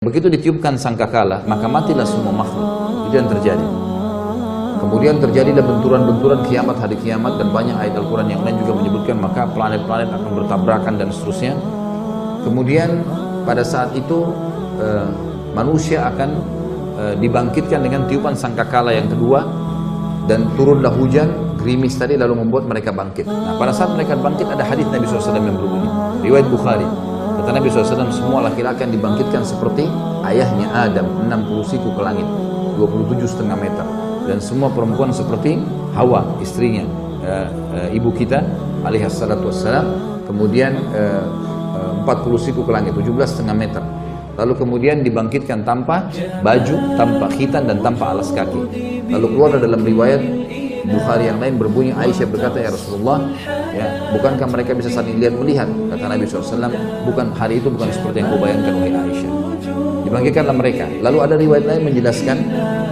Begitu ditiupkan sangkakala, maka matilah semua makhluk. Itu yang terjadi. Kemudian terjadilah benturan-benturan kiamat, hari kiamat, dan banyak ayat Al-Quran yang lain juga menyebutkan maka planet-planet akan bertabrakan dan seterusnya. Kemudian pada saat itu manusia akan dibangkitkan dengan tiupan sangkakala yang kedua, dan turunlah hujan, gerimis tadi lalu membuat mereka bangkit. Nah pada saat mereka bangkit ada hadis Nabi SAW yang berbunyi, riwayat Bukhari. Kata Nabi SAW, semua laki-laki akan dibangkitkan seperti ayahnya Adam, 60 siku ke langit, 27,5 meter. Dan semua perempuan seperti Hawa, istrinya, ibu kita alaihi salatu wassalam. Kemudian 40 siku ke langit, 17,5 meter. Lalu kemudian dibangkitkan tanpa baju, tanpa khitan, dan tanpa alas kaki. Lalu keluar dalam riwayat Bukhari yang lain berbunyi, Aisyah berkata, ya Rasulullah, ya, bukankah mereka bisa saling lihat-melihat? Kata Nabi SAW, bukan, hari itu bukan seperti yang kau bayangkan oleh Aisyah. Dibangkitkanlah mereka. Lalu ada riwayat lain menjelaskan,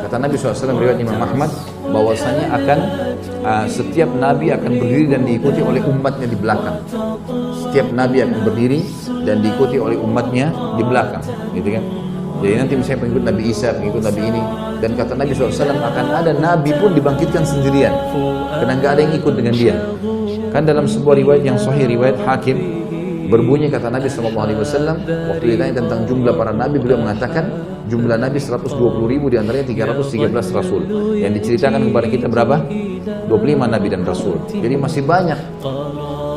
kata Nabi SAW, riwayat Imam Ahmad, bahwasanya akan setiap nabi akan berdiri dan diikuti oleh umatnya di belakang. Setiap nabi akan berdiri dan diikuti oleh umatnya di belakang, gitu kan? Jadi nanti misalnya pengikut Nabi Isa, pengikut Nabi ini, dan kata Nabi SAW akan ada nabi pun dibangkitkan sendirian, karena nggak ada yang ikut dengan dia. Kan dalam sebuah riwayat yang sahih, riwayat Hakim, berbunyi kata Nabi SAW, waktu ditanya tentang jumlah para nabi, beliau mengatakan jumlah nabi 120.000, diantaranya 313 rasul. Yang diceritakan kepada kita berapa? 25 nabi dan rasul. Jadi masih banyak.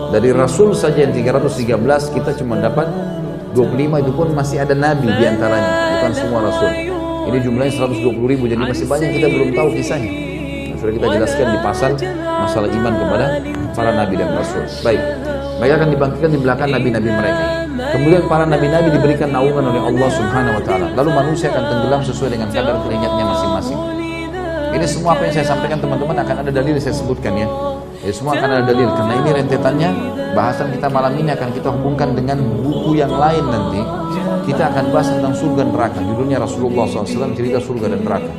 Dari rasul saja yang 313, kita cuma dapat 25, itu pun masih ada nabi diantaranya, bukan semua rasul. Ini jumlahnya 120.000, jadi masih banyak kita belum tahu kisahnya. Sudah kita jelaskan di pasal masalah iman kepada para nabi dan rasul. Baik, mereka akan dibangkitkan di belakang nabi-nabi mereka. Kemudian para nabi-nabi diberikan naungan oleh Allah Subhanahu wa Ta'ala. Lalu manusia akan tenggelam sesuai dengan kadar keringatnya masing-masing. Ini semua apa yang saya sampaikan teman-teman akan ada dalil saya sebutkan ya. Ya semua akan ada dalil, karena ini rentetannya bahasan kita malam ini akan kita hubungkan dengan buku yang lain nanti. Kita akan bahas tentang surga dan neraka. Judulnya Rasulullah SAW cerita surga dan neraka.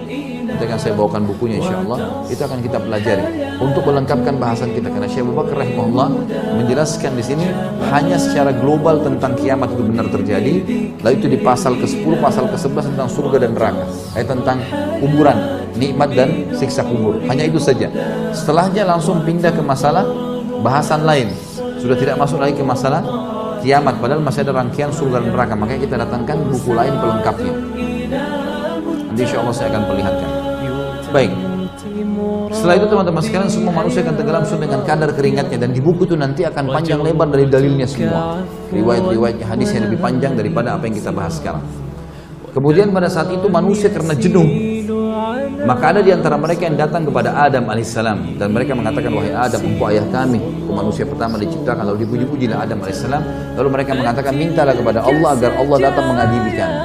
Nanti akan saya bawakan bukunya insyaAllah. Itu akan kita pelajari untuk melengkapkan bahasan kita. Karena Syekh Abu Bakar rahimahullah menjelaskan di sini hanya secara global tentang kiamat itu benar terjadi. Lalu itu di pasal ke-10, pasal ke-11 tentang surga dan neraka. Tentang kuburan, nikmat dan siksa kubur. Hanya itu saja. Setelahnya langsung pindah ke masalah bahasan lain. Sudah tidak masuk lagi ke masalah kiamat, padahal masih ada rangkaian surga dan neraka. Makanya kita datangkan buku lain pelengkapnya. Nanti insya Allah saya akan perlihatkan. Baik. Setelah itu teman-teman sekalian, semua manusia akan tenggelam sesuai dengan kadar keringatnya, dan di buku itu nanti akan panjang lebar dari dalilnya semua. Riwayat-riwayat hadis yang lebih panjang daripada apa yang kita bahas sekarang. Kemudian pada saat itu manusia karena jenuh, maka ada di antara mereka yang datang kepada Adam alaihissalam, dan mereka mengatakan, wahai Adam, engkau ayah kami, engkau manusia pertama diciptakan. Lalu dipuji-pujilah Adam alaihissalam. Lalu mereka mengatakan, mintalah kepada Allah agar Allah datang mengadili kami.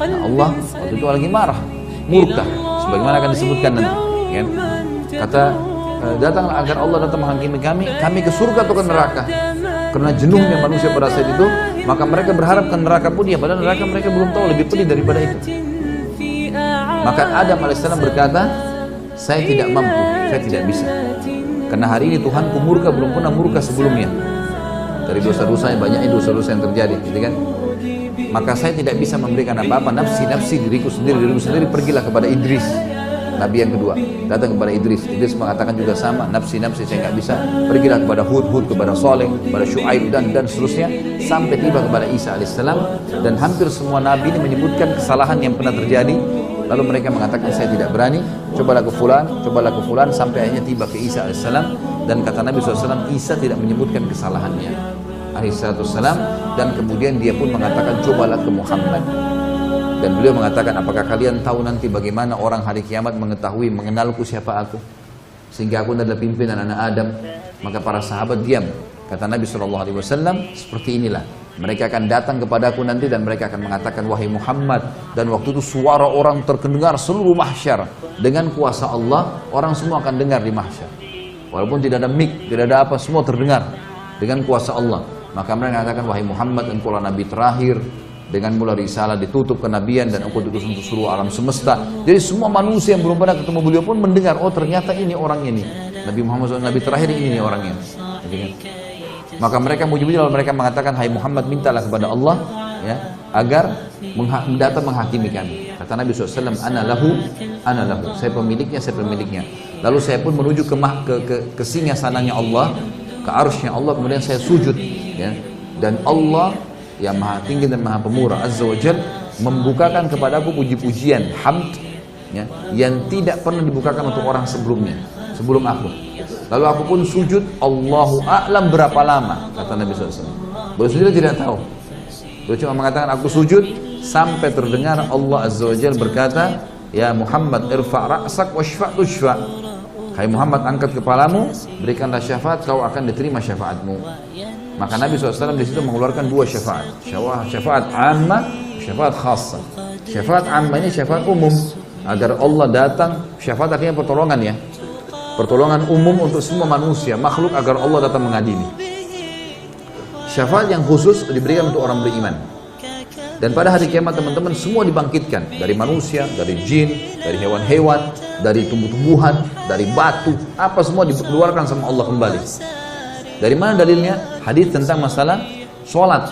Nah, Allah waktu itu lagi marah, murka, sebagaimana akan disebutkan nanti. Kan? Kata, datanglah agar Allah datang menghakimi kami ke surga atau ke neraka. Karena jenuhnya manusia pada saat itu, maka mereka berharap ke neraka pun ya, padahal neraka mereka belum tahu lebih pedih daripada itu. Maka Adam alaihissalam berkata, saya tidak mampu, saya tidak bisa. Karena hari ini Tuhanku murka, belum pernah murka sebelumnya. Dari dosa-dosa yang banyaknya dosa-dosa yang terjadi, gitu kan? Maka saya tidak bisa memberikan apa-apa, nafsi diriku sendiri, pergilah kepada Idris. Nabi yang kedua datang kepada Idris. Idris mengatakan juga sama, nafsi saya nggak bisa. Pergilah kepada Hud, kepada Saleh, kepada Syuaib dan seterusnya, sampai tiba kepada Isa alaihissalam. Dan hampir semua nabi ini menyebutkan kesalahan yang pernah terjadi. Lalu mereka mengatakan, saya tidak berani, cobalah ke fulan, sampai akhirnya tiba ke Isa alaihissalam. Dan kata Nabi SAW, Isa tidak menyebutkan kesalahannya alaihissalam. Dan kemudian dia pun mengatakan, cobalah ke Muhammad. Dan beliau mengatakan, apakah kalian tahu nanti bagaimana orang hari kiamat mengenalku siapa aku, sehingga aku adalah pimpinan anak Adam. Maka para sahabat diam. Kata Nabi SAW, seperti inilah mereka akan datang kepadaku nanti, dan mereka akan mengatakan, wahai Muhammad. Dan waktu itu suara orang terdengar seluruh mahsyar. Dengan kuasa Allah, orang semua akan dengar di mahsyar. Walaupun tidak ada mic, tidak ada apa, semua terdengar dengan kuasa Allah. Maka mereka mengatakan, wahai Muhammad, engkau adalah nabi terakhir, dengan mula risalah ditutup kenabian, dan engkau diutus untuk seluruh alam semesta. Jadi semua manusia yang belum pernah ketemu beliau pun mendengar, oh ternyata ini orang ini, Nabi Muhammad SAW, nabi terakhir ini orangnya. Maka mereka muji-muji, lalu mereka mengatakan, hai Muhammad, mintalah kepada Allah ya, agar datang menghakimi kami. Kata Nabi SAW, ana lahu, saya pemiliknya. Lalu saya pun menuju ke singgasananya Allah, ke arsy-Nya Allah, kemudian saya sujud, ya. Dan Allah yang maha tinggi dan maha pemurah Azza wa Jal membukakan kepadaku puji-pujian, hamd, ya, yang tidak pernah dibukakan untuk orang sebelumnya, sebelum aku. Lalu aku pun sujud, Allahu a'lam berapa lama, kata Nabi SAW. Beliau sendiri tidak tahu. Beliau cuma mengatakan aku sujud sampai terdengar Allah Azza wa Jalla berkata, ya Muhammad irfa' ra'sak washfa' tushfa'. Hai Muhammad, angkat kepalamu, berikanlah syafaat, kau akan diterima syafaatmu. Maka Nabi SAW di situ mengeluarkan dua syafaat, syafaat amma, syafaat khassa. Syafaat amma ini syafaat umum, agar Allah datang. Syafaat artinya pertolongan, ya, pertolongan umum untuk semua manusia, makhluk, agar Allah datang mengadili. Syafaat yang khusus diberikan untuk orang beriman. Dan pada hari kiamat teman-teman semua dibangkitkan, dari manusia, dari jin, dari hewan-hewan, dari tumbuh-tumbuhan, dari batu, apa semua dikeluarkan sama Allah kembali. Dari mana dalilnya? Hadis tentang masalah sholat,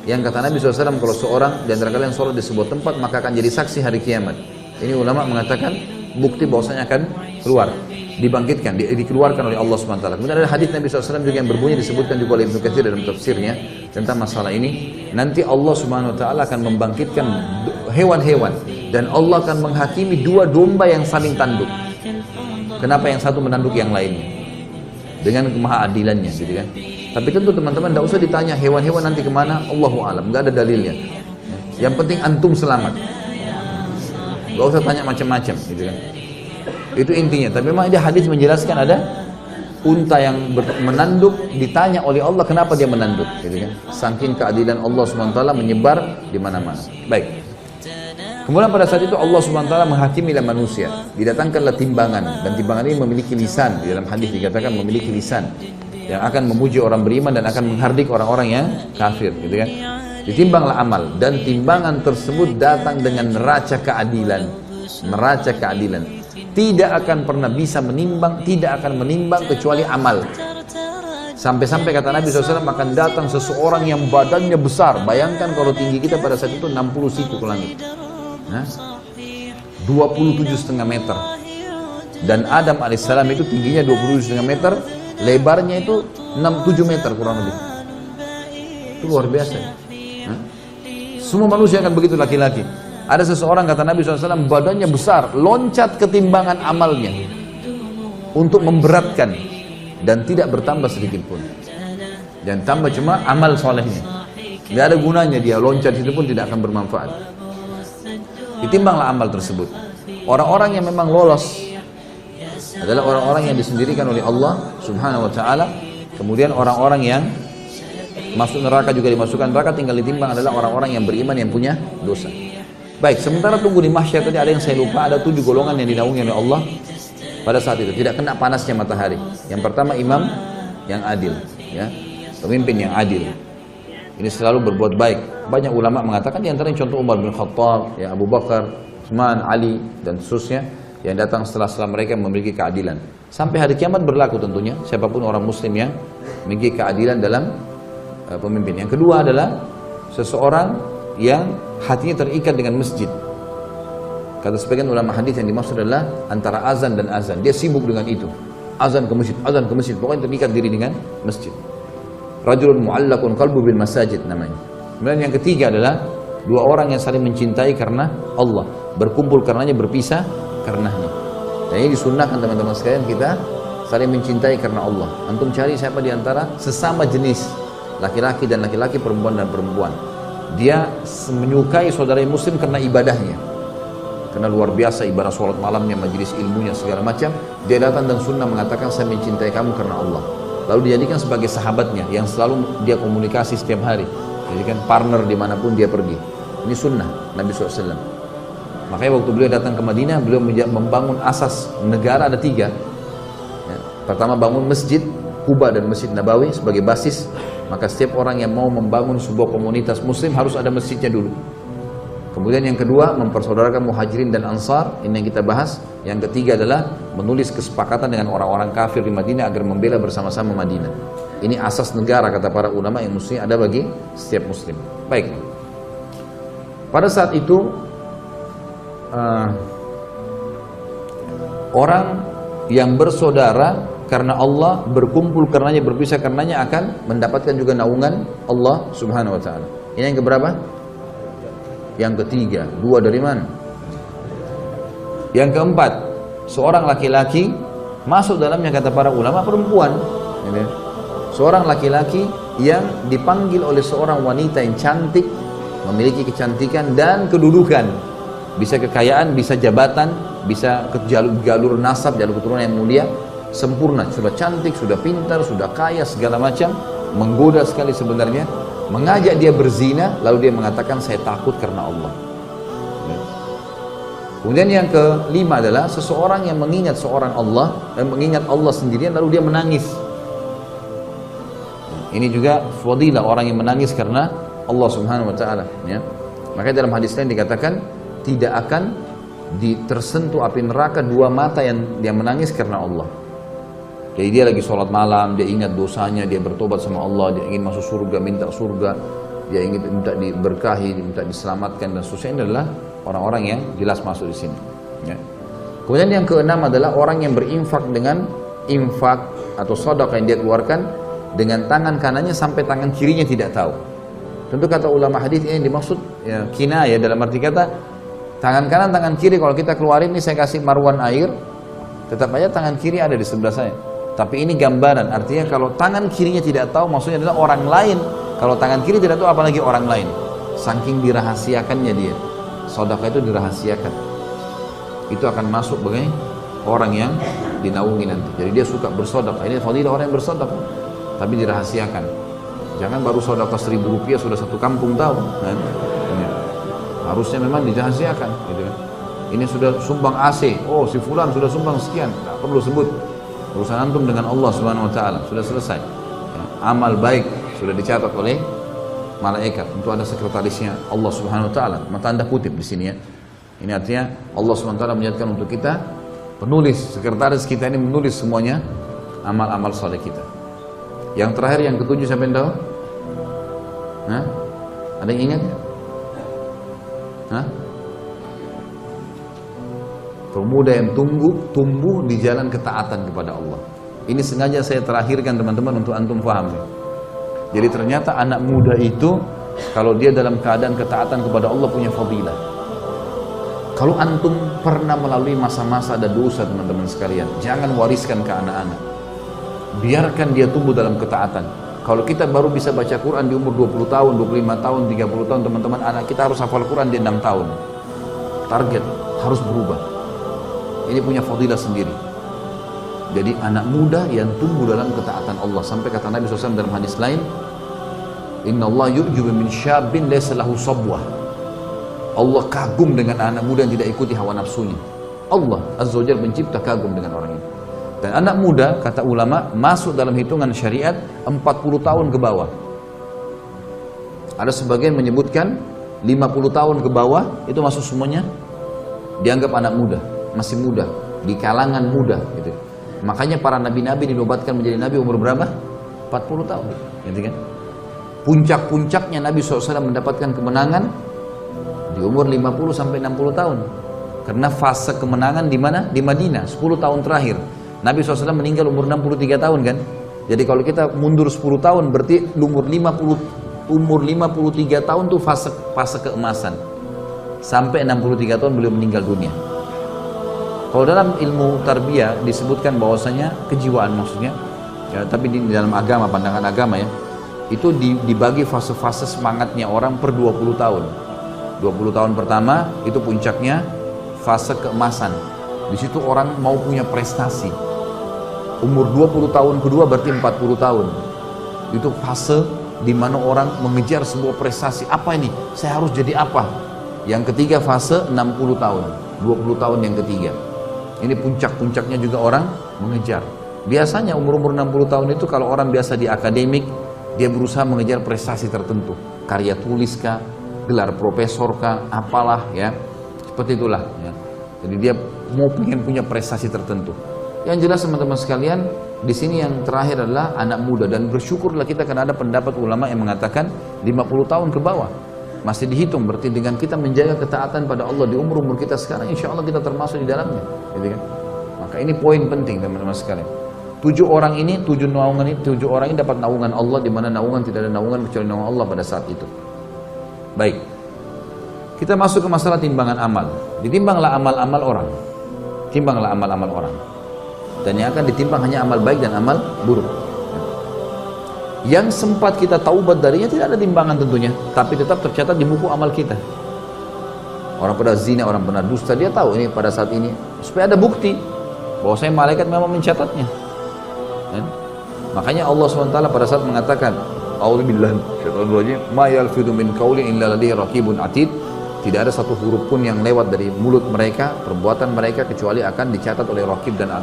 yang kata Nabi SAW, kalau seorang di antara kalian sholat di sebuah tempat maka akan jadi saksi hari kiamat. Ini ulama mengatakan bukti bahwasanya akan keluar, dibangkitkan, dikeluarkan oleh Allah SWT. Kemudian ada hadis Nabi SAW juga yang berbunyi, disebutkan juga oleh Ibnu Katsir dalam tafsirnya tentang masalah ini. Nanti Allah SWT akan membangkitkan hewan-hewan dan Allah akan menghakimi dua domba yang saling tanduk. Kenapa yang satu menanduk yang lainnya? Dengan kemahaadilannya, gitu kan? Tapi tentu teman-teman tidak usah ditanya hewan-hewan nanti kemana, Allahu a'lam, nggak ada dalilnya. Yang penting antum selamat. Nggak usah tanya macam-macam, gitu kan? Itu intinya. Tapi memang ada hadis menjelaskan ada unta yang menanduk, ditanya oleh Allah kenapa dia menanduk, gitu kan? Saking keadilan Allah SWT menyebar di mana-mana. Baik. Kemudian pada saat itu Allah SWT menghakimilah manusia. Didatangkanlah timbangan, dan timbangan ini memiliki lisan. Di dalam hadis dikatakan memiliki lisan yang akan memuji orang beriman dan akan menghardik orang-orang yang kafir, gitu kan? Ditimbanglah amal, dan timbangan tersebut datang dengan neraca keadilan. Neraca keadilan tidak akan pernah bisa menimbang, tidak akan menimbang kecuali amal. Sampai-sampai kata Nabi SAW akan datang seseorang yang badannya besar. Bayangkan kalau tinggi kita pada saat itu 60 siku ke langit, 27,5 meter. Dan Adam alaihissalam itu tingginya 27,5 meter, lebarnya itu 7 meter kurang lebih. Itu luar biasa. Semua manusia akan begitu, laki-laki. Ada seseorang kata Nabi SAW badannya besar, loncat ke timbangan amalnya untuk memberatkan, dan tidak bertambah sedikit pun. Dan tambah cuma amal solehnya. Tidak ada gunanya dia loncat itu pun tidak akan bermanfaat. Ditimbanglah amal tersebut. Orang-orang yang memang lolos adalah orang-orang yang disendirikan oleh Allah Subhanahu wa taala. Kemudian orang-orang yang masuk neraka juga dimasukkan neraka, tinggal ditimbang adalah orang-orang yang beriman yang punya dosa. Baik, sementara tunggu di mahsyar tadi ada yang saya lupa, ada 7 golongan yang dinaungi oleh Allah pada saat itu, tidak kena panasnya matahari. Yang pertama imam yang adil, ya, pemimpin yang adil. Ini selalu berbuat baik. Banyak ulama mengatakan di antaranya contoh Umar bin Khattab, ya, Abu Bakar, Utsman, Ali dan seterusnya yang datang setelah mereka memiliki keadilan. Sampai hari kiamat berlaku tentunya siapapun orang muslim yang memiliki keadilan dalam pemimpin. Yang kedua adalah seseorang yang hatinya terikat dengan masjid. Kata sebagian ulama hadis yang dimaksud adalah antara azan dan azan. Dia sibuk dengan itu. Azan ke masjid, pokoknya terikat diri dengan masjid. Rajulun mu'allaqun qalbu bil masajid namanya. Kemudian yang ketiga adalah dua orang yang saling mencintai karena Allah, berkumpul karenanya, berpisah karenanya. Dan ini disunnahkan teman-teman sekalian, kita saling mencintai karena Allah. Antum cari siapa di antara sesama jenis, laki-laki dan laki-laki, perempuan dan perempuan, dia menyukai saudara muslim karena ibadahnya, karena luar biasa ibadah sholat malamnya, majelis ilmunya, segala macam. Dia datang dan sunnah mengatakan saya mencintai kamu karena Allah. Lalu dijadikan sebagai sahabatnya yang selalu dia komunikasi setiap hari, jadikan partner dimanapun dia pergi. Ini sunnah Nabi SAW. Makanya waktu beliau datang ke Madinah, beliau membangun asas negara ada 3. Ya, pertama bangun masjid Kuba dan Masjid Nabawi sebagai basis. Maka setiap orang yang mau membangun sebuah komunitas muslim harus ada masjidnya dulu. Kemudian yang kedua, mempersaudarakan muhajirin dan ansar, ini yang kita bahas. Yang ketiga adalah menulis kesepakatan dengan orang-orang kafir di Madinah agar membela bersama-sama Madinah. Ini asas negara kata para ulama yang mesti ada bagi setiap muslim. Baik. Pada saat itu orang yang bersaudara karena Allah, berkumpul karenanya, berpisah karenanya akan mendapatkan juga naungan Allah Subhanahu wa taala. Ini yang keberapa? Yang ketiga. Dua dari mana? Yang keempat, seorang laki-laki masuk dalamnya, kata para ulama, perempuan. Seorang laki-laki yang dipanggil oleh seorang wanita yang cantik, memiliki kecantikan dan kedudukan, bisa kekayaan, bisa jabatan, bisa ke jalur nasab, jalur keturunan yang mulia, sempurna, sudah cantik, sudah pintar, sudah kaya, segala macam, menggoda sekali sebenarnya, mengajak dia berzina, lalu dia mengatakan saya takut karena Allah. Kemudian yang kelima adalah seseorang yang mengingat seorang Allah dan mengingat Allah sendirian lalu dia menangis. Ini juga fadilah orang yang menangis karena Allah Subhanahu wa taala, ya. Makanya dalam hadis lain dikatakan tidak akan tersentuh api neraka dua mata yang menangis karena Allah. Jadi dia lagi sholat malam, dia ingat dosanya, dia bertobat sama Allah, dia ingin masuk surga, minta surga, dia ingin minta diberkahi, minta diselamatkan dan seterusnya. Ini adalah orang-orang yang jelas masuk di sini. Ya. Kemudian yang keenam adalah orang yang berinfak dengan infak atau sedekah yang dia keluarkan dengan tangan kanannya sampai tangan kirinya tidak tahu. Tentu kata ulama hadis ini dimaksud ya, kinayah, dalam arti kata tangan kanan, tangan kiri. Kalau kita keluarin ini, saya kasih marwan air, tetap aja tangan kiri ada di sebelah saya. Tapi ini gambaran, artinya kalau tangan kirinya tidak tahu, maksudnya adalah orang lain. Kalau tangan kiri tidak tahu, apalagi orang lain. Saking dirahasiakannya dia, sedekah itu dirahasiakan. Itu akan masuk sebagai orang yang dinaungi nanti. Jadi dia suka bersedekah. Ini fadilah orang yang bersedekah, tapi dirahasiakan. Jangan baru sedekah 1.000 rupiah sudah satu kampung tahu. Nah, ini. Harusnya memang dirahasiakan, gitu kan. Ini sudah sumbang AC, oh si fulan sudah sumbang sekian, tak perlu sebut. Urusan antum dengan Allah Subhanahu wa taala sudah selesai. Ya, amal baik sudah dicatat oleh malaikat. Tentu ada sekretarisnya Allah Subhanahu wa taala. Maka Anda kutip di sini ya. Ini artinya Allah Subhanahu wa taala menjadikan untuk kita penulis, sekretaris kita ini menulis semuanya amal-amal saleh kita. Yang terakhir, yang ketujuh, sampai tahu? Hah? Ada yang ingat? Hah? Pemuda yang tumbuh di jalan ketaatan kepada Allah. Ini sengaja saya terakhirkan teman-teman untuk antum paham. Jadi ternyata anak muda itu kalau dia dalam keadaan ketaatan kepada Allah punya fadilah. Kalau antum pernah melalui masa-masa ada dosa teman-teman sekalian, jangan wariskan ke anak-anak. Biarkan dia tumbuh dalam ketaatan. Kalau kita baru bisa baca Quran di umur 20 tahun, 25 tahun, 30 tahun, teman-teman, anak kita harus hafal Quran di 6 tahun. Target harus berubah. Ini punya fadilah sendiri. Jadi anak muda yang tumbuh dalam ketaatan Allah. Sampai kata Nabi SAW dalam hadis lain, Inna Allah yu'jubu min syabin laysa lahu sabwah. Allah kagum dengan anak muda yang tidak ikuti hawa nafsunya. Allah Azza wa Jalla mencipta kagum dengan orang ini. Dan anak muda, kata ulama, masuk dalam hitungan syariat 40 tahun ke bawah. Ada sebagian menyebutkan 50 tahun ke bawah, itu masuk semuanya dianggap anak muda, masih muda, di kalangan muda gitu. Makanya para nabi-nabi dinobatkan menjadi nabi umur berapa? 40 tahun gitu kan. Puncak-puncaknya Nabi SAW mendapatkan kemenangan di umur 50 sampai 60 tahun. Karena fase kemenangan di mana? Di Madinah, 10 tahun terakhir. Nabi SAW meninggal umur 63 tahun kan. Jadi kalau kita mundur 10 tahun berarti umur 53 tahun tuh fase keemasan. Sampai 63 tahun beliau meninggal dunia. Kalau dalam ilmu tarbiyah disebutkan bahwasanya kejiwaan maksudnya, ya, tapi di dalam agama, pandangan agama ya, itu dibagi fase-fase semangatnya orang per 20 tahun. 20 tahun pertama itu puncaknya fase keemasan. Di situ orang mau punya prestasi. Umur 20 tahun kedua berarti 40 tahun. Itu fase di mana orang mengejar sebuah prestasi. Apa ini? Saya harus jadi apa? Yang ketiga fase 60 tahun. 20 tahun yang ketiga. Ini puncak-puncaknya juga orang mengejar. Biasanya umur-umur 60 tahun itu kalau orang biasa di akademik, dia berusaha mengejar prestasi tertentu. Karya tulis kah, gelar profesor kah, apalah ya. Seperti itulah ya. Jadi dia mau pengen punya prestasi tertentu. Yang jelas teman-teman sekalian, di sini yang terakhir adalah anak muda, dan bersyukurlah kita karena ada pendapat ulama yang mengatakan 50 tahun ke bawah. masih dihitung. Berarti dengan kita menjaga ketaatan pada Allah di umur-umur kita sekarang, insya Allah kita termasuk di dalamnya, gitu kan? Maka ini poin penting teman-teman sekalian. 7 orang ini dapat naungan Allah, di mana naungan tidak ada naungan kecuali naungan Allah pada saat itu. Baik, kita masuk ke masalah timbangan amal. Ditimbanglah amal-amal orang, timbanglah amal-amal orang, dan yang akan ditimbang hanya amal baik dan amal buruk. Yang sempat kita taubat darinya tidak ada timbangan tentunya, tapi tetap tercatat di buku amal kita. Orang pernah zina, orang pernah dusta, dia tahu ini pada saat ini, supaya ada bukti bahwa saya malaikat memang mencatatnya. Makanya Allah SWT pada saat mengatakan, A'udzubillahi minasyaitonir rajim, ma yalfidu min qaulin illa ladaihi raqibun atid. Tidak ada satu huruf pun yang lewat dari mulut mereka, perbuatan mereka, kecuali akan dicatat oleh raqib dan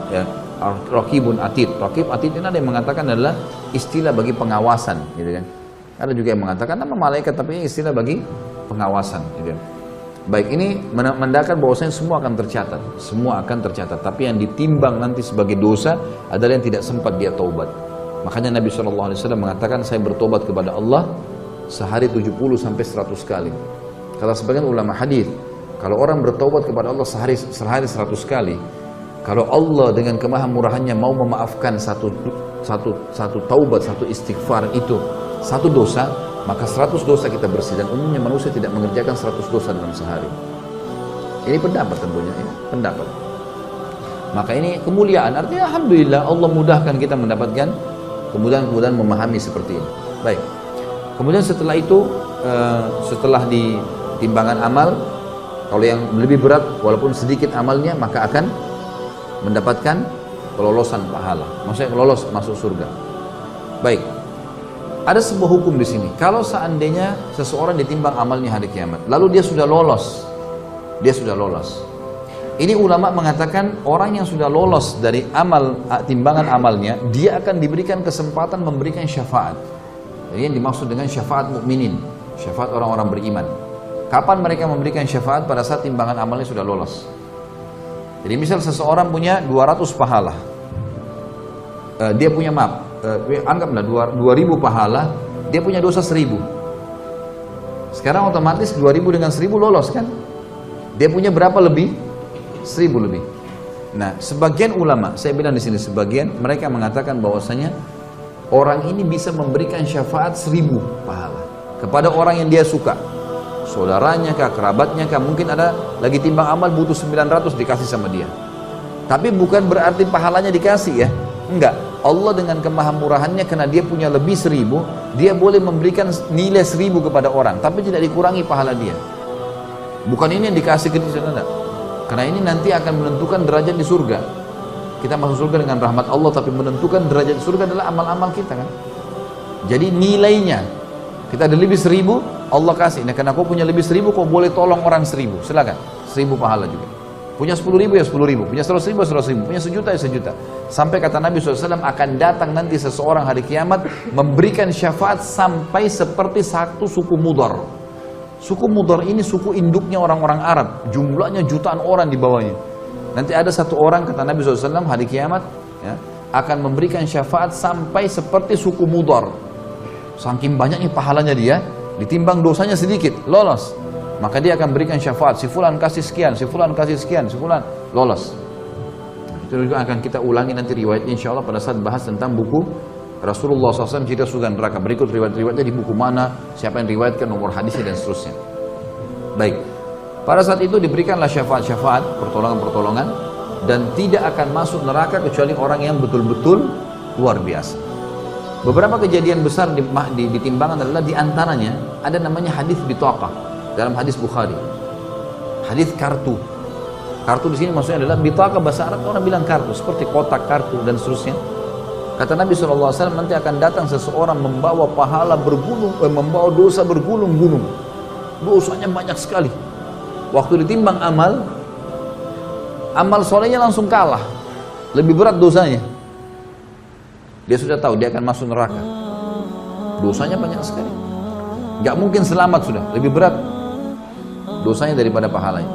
raqibun atid. Raqib atid ini ada yang mengatakan adalah istilah bagi pengawasan, gitu kan. Ada juga yang mengatakan nama malaikat, tapi ini istilah bagi pengawasan, gitu kan. Baik, ini menandakan bahwasanya semua akan tercatat, semua akan tercatat. Tapi yang ditimbang nanti sebagai dosa adalah yang tidak sempat dia taubat. Makanya Nabi SAW mengatakan, saya bertobat kepada Allah sehari 70 sampai 100 kali. Kata sebagian ulama hadis, kalau orang bertobat kepada Allah sehari 100 kali, kalau Allah dengan kemahamurahannya mau memaafkan satu taubat, satu istighfar itu, satu dosa, maka 100 dosa kita bersih. Dan umumnya manusia tidak mengerjakan 100 dosa dalam sehari. Ini pendapat tentunya, ya, pendapat. Maka ini kemuliaan, artinya alhamdulillah Allah mudahkan kita mendapatkan kemudahan memahami seperti ini. Baik. Kemudian setelah itu, setelah di timbangan amal, kalau yang lebih berat walaupun sedikit amalnya, maka akan mendapatkan kelolosan pahala. Maksudnya lolos masuk surga. Baik. Ada sebuah hukum di sini. Kalau seandainya seseorang ditimbang amalnya hari kiamat, lalu dia sudah lolos. Ini ulama mengatakan orang yang sudah lolos dari timbangan amalnya, dia akan diberikan kesempatan memberikan syafaat. Jadi yang dimaksud dengan syafaat mukminin, syafaat orang-orang beriman. Kapan mereka memberikan syafaat? Pada saat timbangan amalnya sudah lolos. Jadi misal seseorang punya 200 pahala, dia punya anggaplah 2000 pahala, dia punya dosa 1000. Sekarang otomatis 2000 dengan 1000 lolos kan? Dia punya berapa lebih? 1000 lebih. Nah, sebagian ulama, saya bilang di sini sebagian, mereka mengatakan bahwasanya orang ini bisa memberikan syafaat 1000 pahala kepada orang yang dia suka. Saudaranya kah, kerabatnya kah, mungkin ada lagi timbang amal butuh 900 dikasih sama dia. Tapi bukan berarti pahalanya dikasih ya. Enggak. Allah dengan kemahamurahannya, karena dia punya lebih 1000, dia boleh memberikan nilai 1000 kepada orang, tapi tidak dikurangi pahala dia. Bukan ini yang dikasih ke dia, enggak. Karena ini nanti akan menentukan derajat di surga. Kita masuk surga dengan rahmat Allah, tapi menentukan derajat di surga adalah amal-amal kita kan. Jadi nilainya, kita ada lebih 1000, Allah kasih. Nah, karena kau punya lebih 1000, kau boleh tolong orang 1000, silakan. 1000 pahala juga. Punya 10.000 ya 10.000, punya 100.000 ya 100.000, punya 1.000.000 ya 1.000.000. Sampai kata Nabi SAW, akan datang nanti seseorang hari kiamat memberikan syafaat sampai seperti satu suku Mudar. Suku Mudar ini suku induknya orang-orang Arab, jumlahnya jutaan orang di bawahnya. Nanti ada satu orang, kata Nabi SAW, hari kiamat ya, akan memberikan syafaat sampai seperti suku Mudar. Saking banyaknya pahalanya dia, ditimbang dosanya sedikit, lolos. Maka dia akan berikan syafaat, si fulan kasih sekian, si fulan kasih sekian, si fulan lolos. Itu juga akan kita ulangi nanti riwayatnya insya Allah pada saat bahas tentang buku Rasulullah SAW cerita surga neraka. Berikut riwayat-riwayatnya di buku mana, siapa yang riwayatkan, nomor hadisnya dan seterusnya. Baik, pada saat itu diberikanlah syafaat-syafaat, pertolongan-pertolongan, dan tidak akan masuk neraka kecuali orang yang betul-betul luar biasa. Beberapa kejadian besar di timbangan adalah diantaranya ada namanya hadis bitaqah. Dalam hadis Bukhari, hadis kartu. Kartu di sini maksudnya adalah bitaqah, bahasa Arab orang bilang kartu, seperti kotak kartu dan seterusnya. Kata Nabi SAW, nanti akan datang seseorang membawa pahala membawa dosa bergulung-gulung. Dosanya banyak sekali. Waktu ditimbang amal solehnya langsung kalah. Lebih berat dosanya. Dia sudah tahu dia akan masuk neraka. Dosanya banyak sekali. Gak mungkin selamat sudah, lebih berat dosanya daripada pahalanya.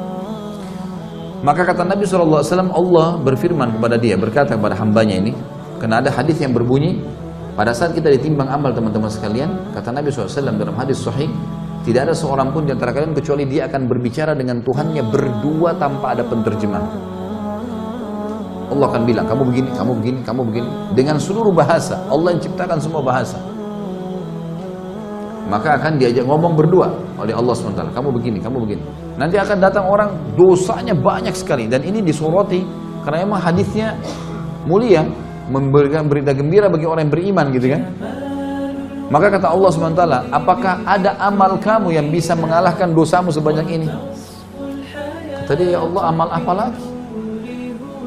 Maka kata Nabi SAW, Allah berfirman kepada dia, berkata kepada hambanya ini, karena ada hadis yang berbunyi, pada saat kita ditimbang amal teman-teman sekalian, kata Nabi SAW dalam hadis sahih, Tidak ada seorang pun di antara kalian kecuali dia akan berbicara dengan Tuhannya berdua tanpa ada penterjemah. Allah akan bilang, kamu begini, kamu begini, kamu begini. Dengan seluruh bahasa. Allah yang ciptakan semua bahasa. Maka akan diajak ngomong berdua oleh Allah SWT. Kamu begini, kamu begini. Nanti akan datang orang, dosanya banyak sekali. Dan ini disoroti, karena memang hadisnya mulia. Memberikan berita gembira bagi orang yang beriman gitu kan. Maka kata Allah SWT, apakah ada amal kamu yang bisa mengalahkan dosamu sebanyak ini? Kata dia, ya Allah, amal apa lagi?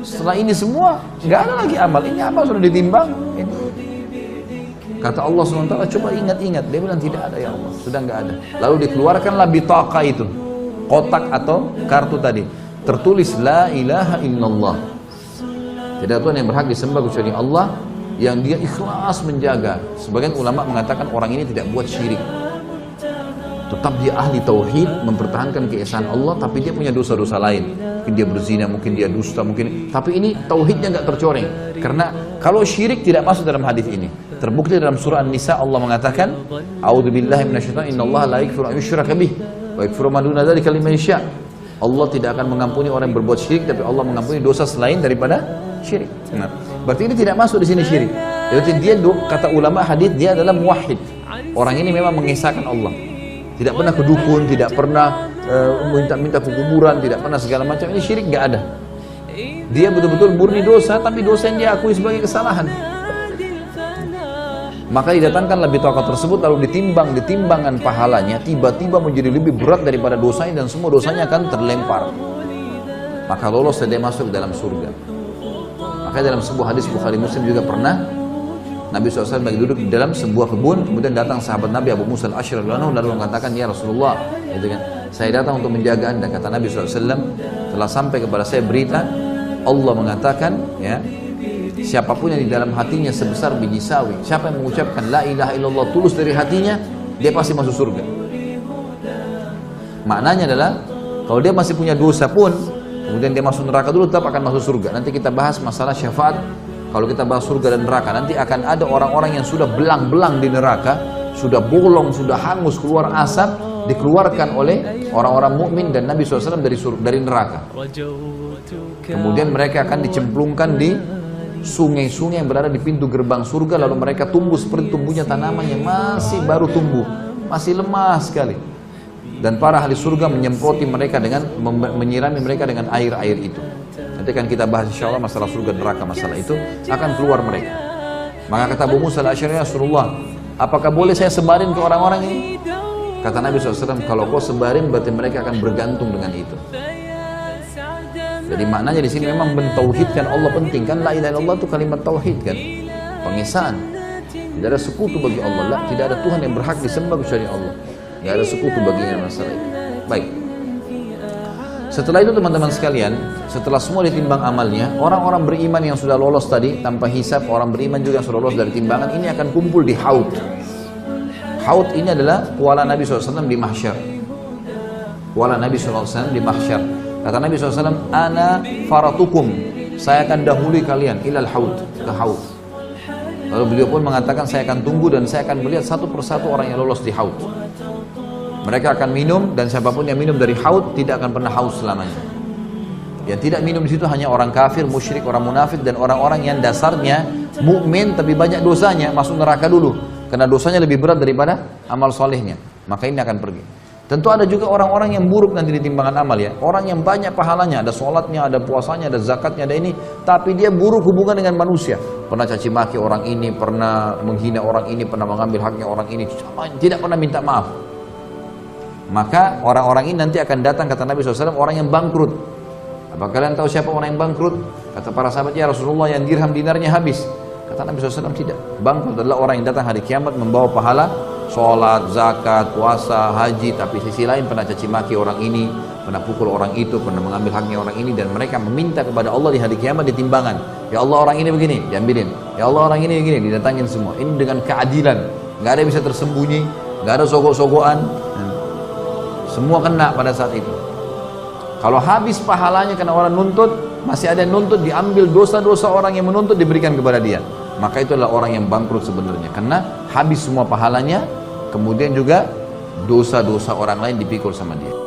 Setelah ini semua, nggak ada lagi amal. Ini apa sudah ditimbang? Ini. Kata Allah SWT, coba ingat-ingat. Dia bilang, tidak ada ya Allah, sudah nggak ada. Lalu dikeluarkanlah bitaqah itu, kotak atau kartu tadi. Tertulis, la ilaha illallah. Tidak ada Tuhan yang berhak disembah kecuali Allah, yang dia ikhlas menjaga. Sebagian ulama mengatakan orang ini tidak buat syirik. Tetap dia ahli tauhid, mempertahankan keesaan Allah, tapi dia punya dosa-dosa lain. Mungkin dia berzina, mungkin dia dusta, mungkin. Tapi ini tauhidnya nggak tercoreng. Karena kalau syirik tidak masuk dalam hadis ini. Terbukti dalam surah An-Nisa Allah mengatakan, A'udzubillahi minasyaitonir innallaha la yaghfiru an yushraka bih wa yaghfiru ma duna dzalika liman yasha'. Allah tidak akan mengampuni orang yang berbuat syirik, tapi Allah mengampuni dosa selain daripada syirik. Nah, berarti ini tidak masuk di sini syirik. Berarti dia, kata ulama hadis, dia adalah muwahhid. Orang ini memang mengesahkan Allah. Tidak pernah ke dukun, tidak pernah minta-minta ke kuburan, tidak pernah segala macam. Ini syirik nggak ada. Dia betul-betul murni dosa, tapi dosa yang dia akui sebagai kesalahan. Maka didatangkan lebih bitaqah tersebut, lalu ditimbangan pahalanya, tiba-tiba menjadi lebih berat daripada dosanya, dan semua dosanya akan terlempar. Maka lolos dia masuk dalam surga. Maka dalam sebuah hadis Bukhari Muslim juga pernah Nabi SAW lagi duduk di dalam sebuah kebun, kemudian datang sahabat Nabi Abu Musa al-Asy'ari lalu mengatakan, ya Rasulullah, gitu kan, saya datang untuk menjaga Anda. Kata Nabi SAW, telah sampai kepada saya berita Allah mengatakan, ya, siapapun yang di dalam hatinya sebesar biji sawi, siapa yang mengucapkan la ilaha illallah tulus dari hatinya, dia pasti masuk surga. Maknanya adalah kalau dia masih punya dosa pun, kemudian dia masuk neraka dulu, tetap akan masuk surga. Nanti kita bahas masalah syafaat. Kalau kita bahas surga dan neraka, nanti akan ada orang-orang yang sudah belang-belang di neraka, sudah bolong, sudah hangus, keluar asap, dikeluarkan oleh orang-orang mukmin dan Nabi SAW dari neraka. Kemudian mereka akan dicemplungkan di sungai-sungai yang berada di pintu gerbang surga, lalu mereka tumbuh seperti tumbuhnya tanaman yang masih baru tumbuh, masih lemah sekali. Dan para ahli surga menyemproti mereka dengan menyirami mereka dengan air-air itu. Nanti akan kita bahas insyaallah masalah surga neraka, masalah itu akan keluar mereka. Maka kata Abu Musa al-Asy'ari, ya Rasulullah, apakah boleh saya sebarin ke orang-orang ini? Kata Nabi SAW, kalau kau sebarin berarti mereka akan bergantung dengan itu. Jadi maknanya di sini memang mentauhidkan Allah penting kan, la ilaha illallah itu kalimat tauhid kan, pengesaan. Tidak ada sekutu bagi Allah, tidak ada Tuhan yang berhak disembah kecuali Allah. Tidak ada sekutu baginya masalah itu. Baik. Setelah itu teman-teman sekalian, setelah semua ditimbang amalnya, orang-orang beriman yang sudah lolos tadi tanpa hisab, orang beriman juga yang sudah lolos dari timbangan ini akan kumpul di Haud. Haud ini adalah kuala Nabi SAW di mahsyar. Kuala Nabi SAW di mahsyar. Kata Nabi SAW, ana faratukum, saya akan dahului kalian ilal Haud, ke Haud. Lalu beliau pun mengatakan, saya akan tunggu dan saya akan melihat satu persatu orang yang lolos di Haud. Mereka akan minum, dan siapapun yang minum dari Haud tidak akan pernah haus selamanya. Yang tidak minum di situ hanya orang kafir, musyrik, orang munafik, dan orang-orang yang dasarnya mukmin tapi banyak dosanya, masuk neraka dulu karena dosanya lebih berat daripada amal solehnya. Maka ini akan pergi. Tentu ada juga orang-orang yang buruk nanti di timbangan amal ya. Orang yang banyak pahalanya, ada sholatnya, ada puasanya, ada zakatnya, ada ini, tapi dia buruk hubungan dengan manusia. Pernah caci maki orang ini, pernah menghina orang ini, pernah mengambil haknya orang ini, tidak pernah minta maaf. Maka orang-orang ini nanti akan datang, kata Nabi SAW, orang yang bangkrut. Apa kalian tahu siapa orang yang bangkrut? Kata para sahabat, ya Rasulullah, yang dirham dinarnya habis. Kata Nabi SAW, tidak. Bangkrut adalah orang yang datang hari kiamat membawa pahala sholat, zakat, puasa, haji, tapi sisi lain pernah caci maki orang ini, pernah pukul orang itu, pernah mengambil haknya orang ini, dan mereka meminta kepada Allah di hari kiamat di timbangan. Ya Allah, orang ini begini, diambilin. Ya Allah, orang ini begini, didatangin semua. Ini dengan keadilan, nggak ada yang bisa tersembunyi, nggak ada sogok-sogokan. Semua kena pada saat itu. Kalau habis pahalanya karena orang nuntut, masih ada yang nuntut, diambil dosa-dosa orang yang menuntut diberikan kepada dia. Maka itu adalah orang yang bangkrut sebenarnya, karena habis semua pahalanya, kemudian juga dosa-dosa orang lain dipikul sama dia.